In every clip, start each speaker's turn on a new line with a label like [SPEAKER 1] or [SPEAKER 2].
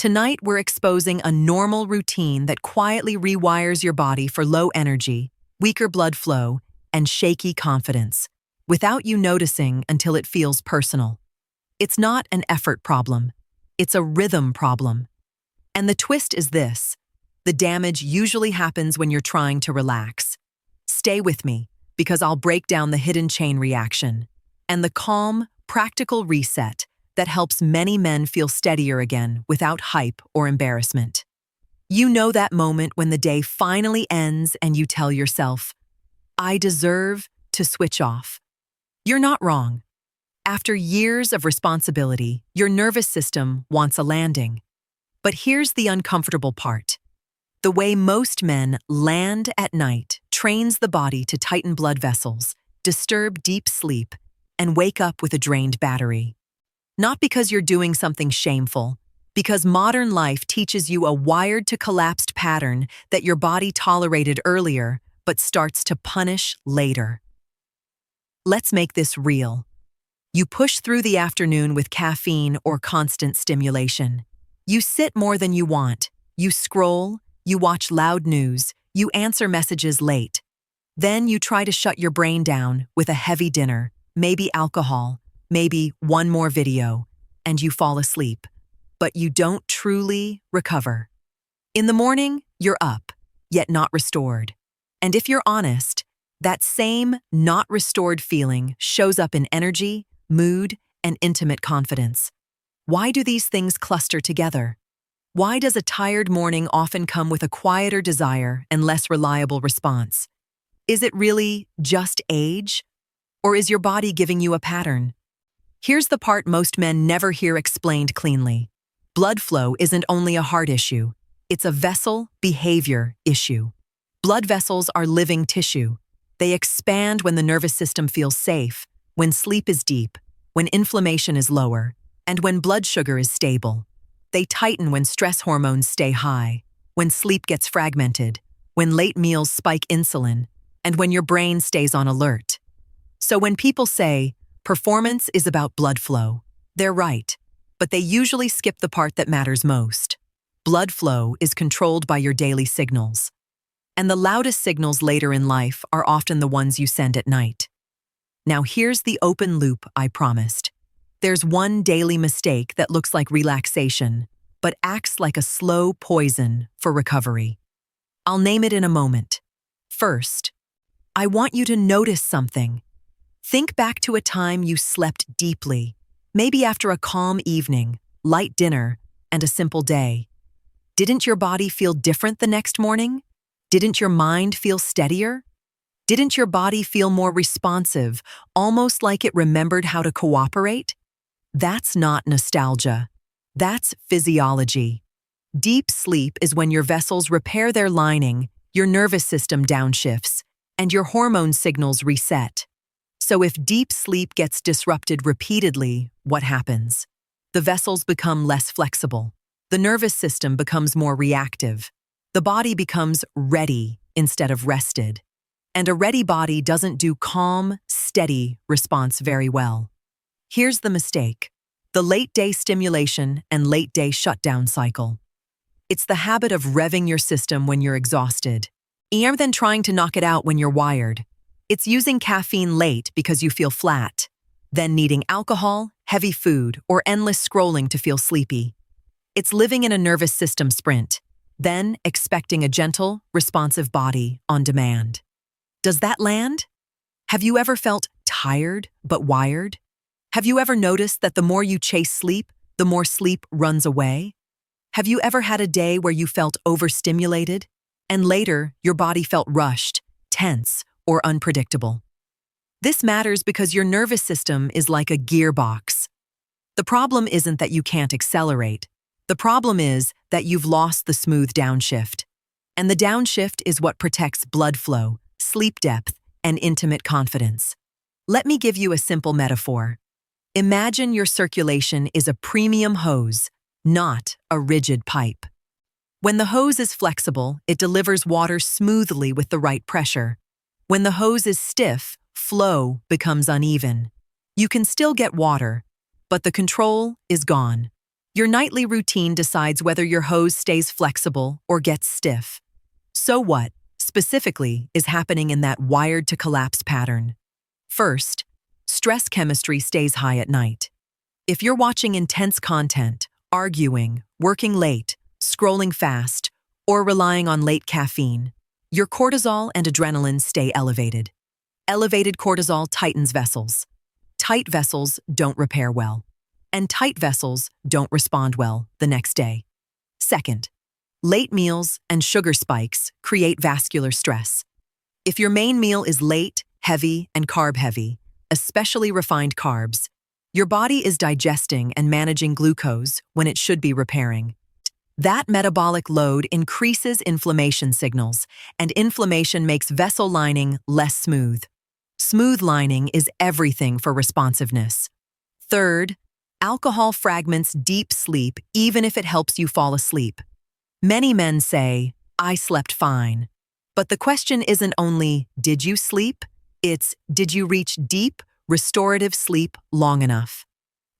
[SPEAKER 1] Tonight, we're exposing a normal routine that quietly rewires your body for low energy, weaker blood flow, and shaky confidence, without you noticing until it feels personal. It's not an effort problem. It's a rhythm problem. And the twist is this: the damage usually happens when you're trying to relax. Stay with me, because I'll break down the hidden chain reaction and the calm, practical reset that helps many men feel steadier again without hype or embarrassment. You know that moment when the day finally ends and you tell yourself, "I deserve to switch off." You're not wrong. After years of responsibility, your nervous system wants a landing. But here's the uncomfortable part. The way most men land at night trains the body to tighten blood vessels, disturb deep sleep, and wake up with a drained battery. Not because you're doing something shameful, because modern life teaches you a wired-to-collapsed pattern that your body tolerated earlier but starts to punish later. Let's make this real. You push through the afternoon with caffeine or constant stimulation. You sit more than you want. You scroll, you watch loud news, you answer messages late. Then you try to shut your brain down with a heavy dinner, maybe alcohol, maybe one more video, and you fall asleep. But you don't truly recover. In the morning, you're up, yet not restored. And if you're honest, that same not restored feeling shows up in energy, mood, and intimate confidence. Why do these things cluster together? Why does a tired morning often come with a quieter desire and less reliable response? Is it really just age? Or is your body giving you a pattern? Here's the part most men never hear explained cleanly. Blood flow isn't only a heart issue. It's a vessel behavior issue. Blood vessels are living tissue. They expand when the nervous system feels safe, when sleep is deep, when inflammation is lower, and when blood sugar is stable. They tighten when stress hormones stay high, when sleep gets fragmented, when late meals spike insulin, and when your brain stays on alert. So when people say, "Performance is about blood flow," they're right, but they usually skip the part that matters most. Blood flow is controlled by your daily signals. And the loudest signals later in life are often the ones you send at night. Now here's the open loop I promised. There's one daily mistake that looks like relaxation, but acts like a slow poison for recovery. I'll name it in a moment. First, I want you to notice something. Think back to a time you slept deeply, maybe after a calm evening, light dinner, and a simple day. Didn't your body feel different the next morning? Didn't your mind feel steadier? Didn't your body feel more responsive, almost like it remembered how to cooperate? That's not nostalgia. That's physiology. Deep sleep is when your vessels repair their lining, your nervous system downshifts, and your hormone signals reset. So if deep sleep gets disrupted repeatedly, what happens? The vessels become less flexible. The nervous system becomes more reactive. The body becomes ready instead of rested. And a ready body doesn't do calm, steady response very well. Here's the mistake: the late-day stimulation and late-day shutdown cycle. It's the habit of revving your system when you're exhausted, and then trying to knock it out when you're wired. It's using caffeine late because you feel flat, then needing alcohol, heavy food, or endless scrolling to feel sleepy. It's living in a nervous system sprint, then expecting a gentle, responsive body on demand. Does that land? Have you ever felt tired but wired? Have you ever noticed that the more you chase sleep, the more sleep runs away? Have you ever had a day where you felt overstimulated, and later your body felt rushed, tense, or unpredictable? This matters because your nervous system is like a gearbox. The problem isn't that you can't accelerate. The problem is that you've lost the smooth downshift. And the downshift is what protects blood flow, sleep depth, and intimate confidence. Let me give you a simple metaphor. Imagine your circulation is a premium hose, not a rigid pipe. When the hose is flexible, it delivers water smoothly with the right pressure. When the hose is stiff, flow becomes uneven. You can still get water, but the control is gone. Your nightly routine decides whether your hose stays flexible or gets stiff. So what, specifically, is happening in that wired-to-collapse pattern? First, stress chemistry stays high at night. If you're watching intense content, arguing, working late, scrolling fast, or relying on late caffeine, your cortisol and adrenaline stay elevated. Elevated cortisol tightens vessels. Tight vessels don't repair well. And tight vessels don't respond well the next day. Second, late meals and sugar spikes create vascular stress. If your main meal is late, heavy, and carb-heavy, especially refined carbs, your body is digesting and managing glucose when it should be repairing. That metabolic load increases inflammation signals, and inflammation makes vessel lining less smooth. Smooth lining is everything for responsiveness. Third, alcohol fragments deep sleep even if it helps you fall asleep. Many men say, "I slept fine." But the question isn't only, did you sleep? It's, did you reach deep, restorative sleep long enough?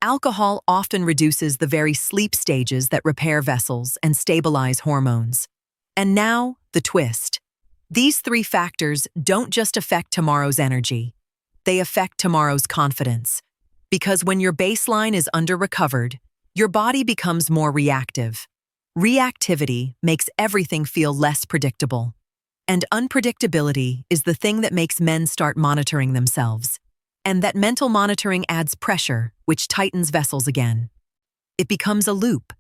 [SPEAKER 1] Alcohol often reduces the very sleep stages that repair vessels and stabilize hormones. And now, the twist. These three factors don't just affect tomorrow's energy. They affect tomorrow's confidence. Because when your baseline is under-recovered, your body becomes more reactive. Reactivity makes everything feel less predictable. And unpredictability is the thing that makes men start monitoring themselves. And that mental monitoring adds pressure, which tightens vessels again. It becomes a loop.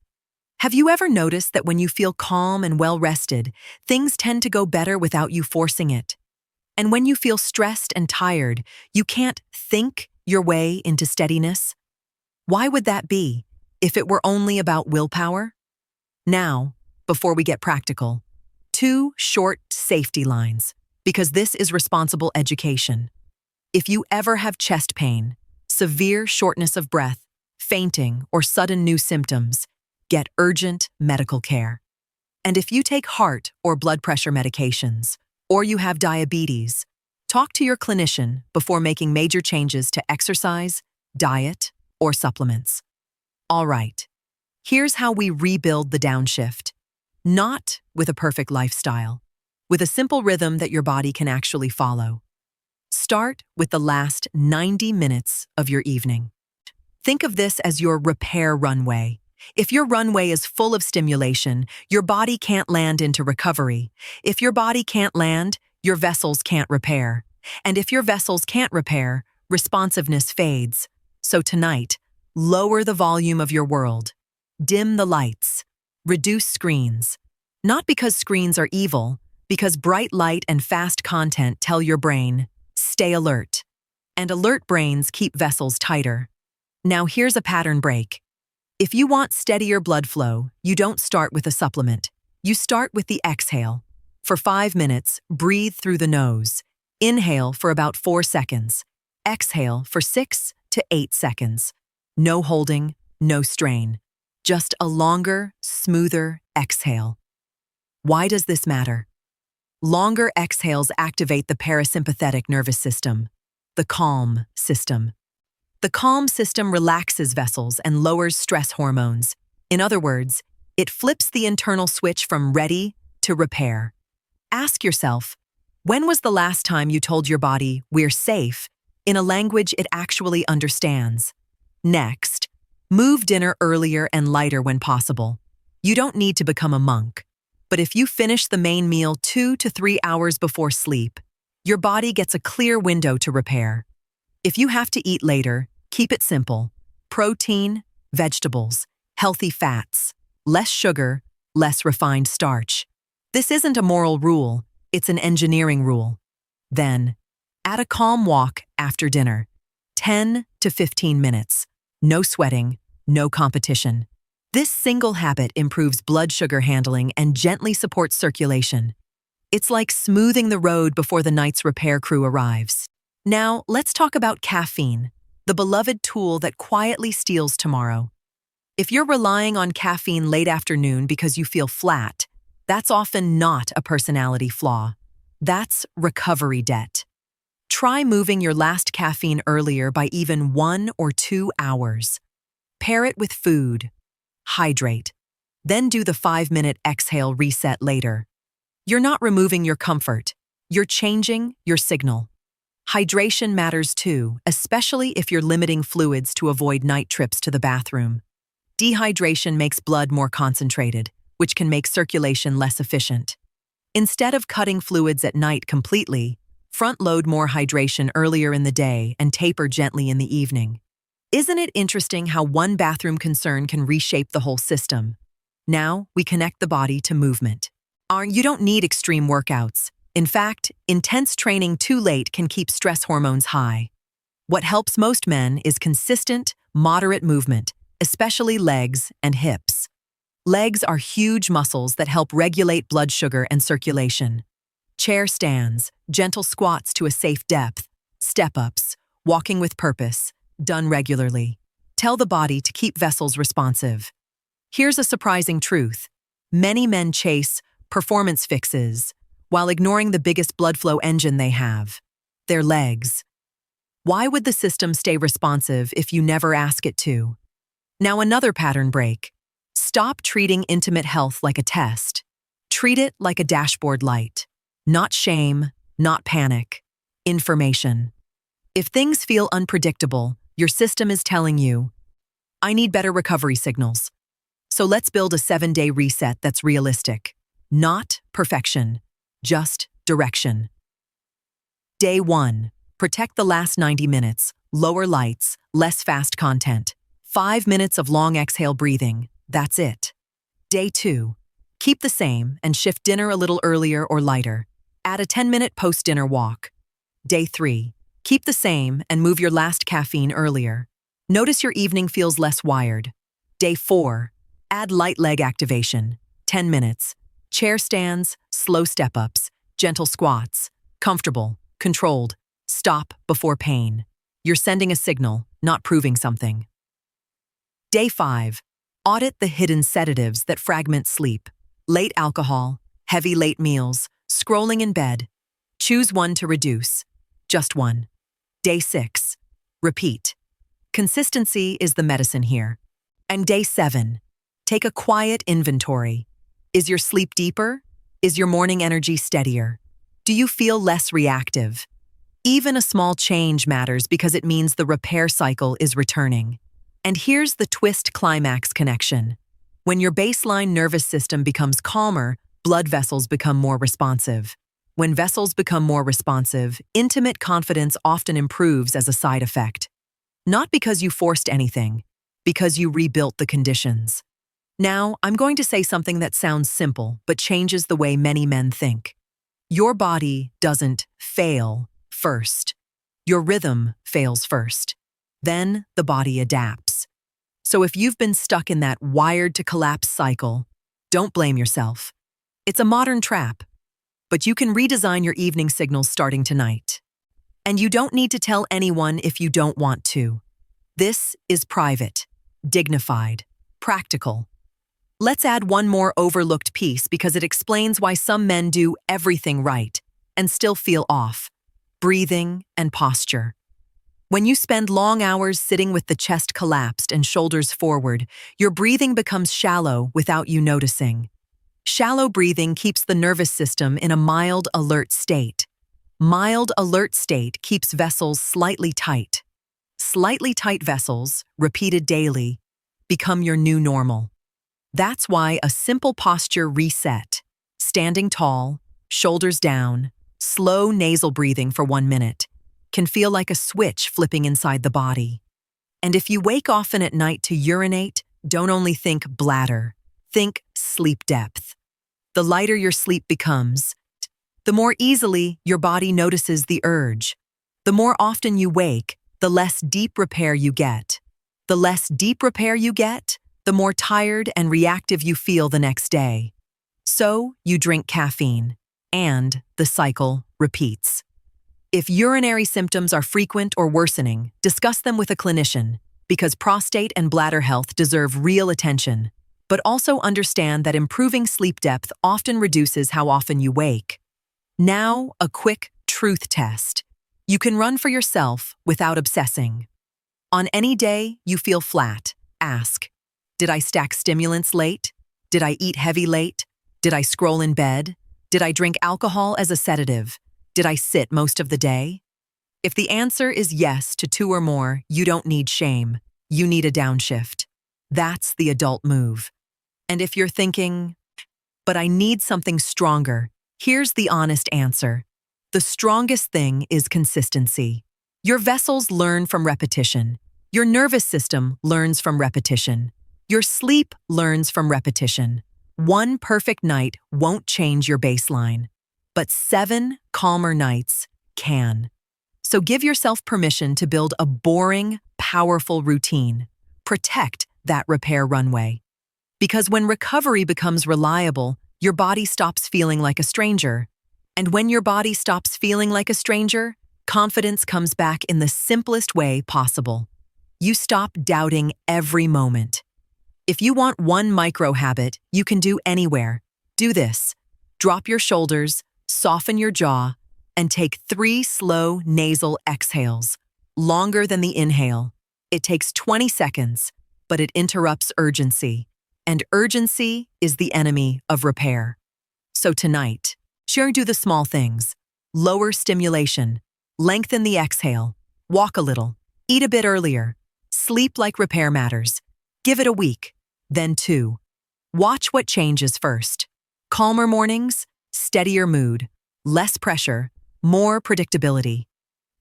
[SPEAKER 1] Have you ever noticed that when you feel calm and well-rested, things tend to go better without you forcing it? And when you feel stressed and tired, you can't think your way into steadiness? Why would that be, if it were only about willpower? Now, before we get practical, 2 short safety lines, because this is responsible education. If you ever have chest pain, severe shortness of breath, fainting, or sudden new symptoms, get urgent medical care. And if you take heart or blood pressure medications, or you have diabetes, talk to your clinician before making major changes to exercise, diet, or supplements. All right, here's how we rebuild the downshift. Not with a perfect lifestyle, with a simple rhythm that your body can actually follow. Start with the last 90 minutes of your evening. Think of this as your repair runway. If your runway is full of stimulation, your body can't land into recovery. If your body can't land, your vessels can't repair. And if your vessels can't repair, responsiveness fades. So tonight, lower the volume of your world. Dim the lights. Reduce screens. Not because screens are evil, because bright light and fast content tell your brain, stay alert. And alert brains keep vessels tighter. Now here's a pattern break. If you want steadier blood flow, you don't start with a supplement. You start with the exhale. For 5 minutes, breathe through the nose. Inhale for about 4 seconds. Exhale for 6 to 8 seconds. No holding, no strain. Just a longer, smoother exhale. Why does this matter? Longer exhales activate the parasympathetic nervous system, the calm system. The calm system relaxes vessels and lowers stress hormones. In other words, it flips the internal switch from ready to repair. Ask yourself, when was the last time you told your body, "We're safe," in a language it actually understands? Next, move dinner earlier and lighter when possible. You don't need to become a monk. But if you finish the main meal 2 to 3 hours before sleep, your body gets a clear window to repair. If you have to eat later, keep it simple. Protein, vegetables, healthy fats, less sugar, less refined starch. This isn't a moral rule, it's an engineering rule. Then, add a calm walk after dinner. 10 to 15 minutes. No sweating, no competition. This single habit improves blood sugar handling and gently supports circulation. It's like smoothing the road before the night's repair crew arrives. Now, let's talk about caffeine, the beloved tool that quietly steals tomorrow. If you're relying on caffeine late afternoon because you feel flat, that's often not a personality flaw. That's recovery debt. Try moving your last caffeine earlier by even 1 or 2 hours. Pair it with food. hydrate. Then do the 5-minute exhale reset later. You're not removing your comfort. You're changing your signal. Hydration matters too, especially if you're limiting fluids to avoid night trips to the bathroom. Dehydration makes blood more concentrated, which can make circulation less efficient. Instead of cutting fluids at night completely, front-load more hydration earlier in the day and taper gently in the evening. Isn't it interesting how one bathroom concern can reshape the whole system? Now, we connect the body to movement. You don't need extreme workouts. In fact, intense training too late can keep stress hormones high. What helps most men is consistent, moderate movement, especially legs and hips. Legs are huge muscles that help regulate blood sugar and circulation. Chair stands, gentle squats to a safe depth, step-ups, walking with purpose, done regularly. Tell the body to keep vessels responsive. Here's a surprising truth. Many men chase performance fixes while ignoring the biggest blood flow engine they have, their legs. Why would the system stay responsive if you never ask it to? Now another pattern break. Stop treating intimate health like a test. Treat it like a dashboard light. Not shame, not panic. Information. If things feel unpredictable, your system is telling you, I need better recovery signals. So let's build a 7-day reset that's realistic. Not perfection, just direction. Day 1. Protect the last 90 minutes. Lower lights, less fast content. 5 minutes of long exhale breathing. That's it. Day 2. Keep the same and shift dinner a little earlier or lighter. Add a 10-minute post-dinner walk. Day 3. Keep the same and move your last caffeine earlier. Notice your evening feels less wired. Day 4. Add light leg activation. 10 minutes. Chair stands, slow step-ups, gentle squats. Comfortable, controlled. Stop before pain. You're sending a signal, not proving something. Day 5. Audit the hidden sedatives that fragment sleep. Late alcohol, heavy late meals, scrolling in bed. Choose one to reduce. Just one. Day 6. Repeat. Consistency is the medicine here. And day 7. Take a quiet inventory. Is your sleep deeper? Is your morning energy steadier? Do you feel less reactive? Even a small change matters because it means the repair cycle is returning. And here's the twist climax connection. When your baseline nervous system becomes calmer, blood vessels become more responsive. When vessels become more responsive, intimate confidence often improves as a side effect. Not because you forced anything, because you rebuilt the conditions. Now, I'm going to say something that sounds simple, but changes the way many men think. Your body doesn't fail first. Your rhythm fails first. Then the body adapts. So if you've been stuck in that wired-to-collapse cycle, don't blame yourself. It's a modern trap, but you can redesign your evening signals starting tonight. And you don't need to tell anyone if you don't want to. This is private, dignified, practical. Let's add one more overlooked piece because it explains why some men do everything right and still feel off: breathing and posture. When you spend long hours sitting with the chest collapsed and shoulders forward, your breathing becomes shallow without you noticing. Shallow breathing keeps the nervous system in a mild, alert state. Mild, alert state keeps vessels slightly tight. Slightly tight vessels, repeated daily, become your new normal. That's why a simple posture reset, standing tall, shoulders down, slow nasal breathing for 1 minute, can feel like a switch flipping inside the body. And if you wake often at night to urinate, don't only think bladder, think sleep depth. The lighter your sleep becomes, the more easily your body notices the urge. The more often you wake, the less deep repair you get. The less deep repair you get, the more tired and reactive you feel the next day. So you drink caffeine, and the cycle repeats. If urinary symptoms are frequent or worsening, discuss them with a clinician, because prostate and bladder health deserve real attention. But also understand that improving sleep depth often reduces how often you wake. Now, a quick truth test. You can run for yourself without obsessing. On any day you feel flat, ask, Did I stack stimulants late? Did I eat heavy late? Did I scroll in bed? Did I drink alcohol as a sedative? Did I sit most of the day? If the answer is yes to 2 or more, you don't need shame. You need a downshift. That's the adult move. And if you're thinking, but I need something stronger, here's the honest answer. The strongest thing is consistency. Your vessels learn from repetition. Your nervous system learns from repetition. Your sleep learns from repetition. One perfect night won't change your baseline, but 7 calmer nights can. So give yourself permission to build a boring, powerful routine. Protect that repair runway. Because when recovery becomes reliable, your body stops feeling like a stranger. And when your body stops feeling like a stranger, confidence comes back in the simplest way possible. You stop doubting every moment. If you want one micro habit you can do anywhere, do this. Drop your shoulders, soften your jaw, and take 3 slow nasal exhales, longer than the inhale. It takes 20 seconds, but it interrupts urgency. And urgency is the enemy of repair. So tonight, do the small things. Lower stimulation, lengthen the exhale, walk a little, eat a bit earlier, sleep like repair matters. Give it a week, then 2. Watch what changes first. Calmer mornings, steadier mood, less pressure, more predictability.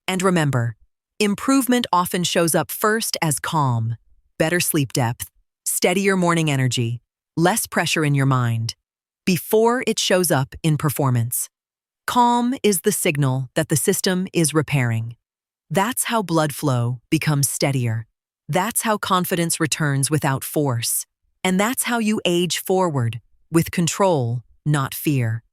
[SPEAKER 1] And remember, improvement often shows up first as calm, better sleep depth, steadier morning energy, less pressure in your mind, before it shows up in performance. Calm is the signal that the system is repairing. That's how blood flow becomes steadier. That's how confidence returns without force. And that's how you age forward, with control, not fear.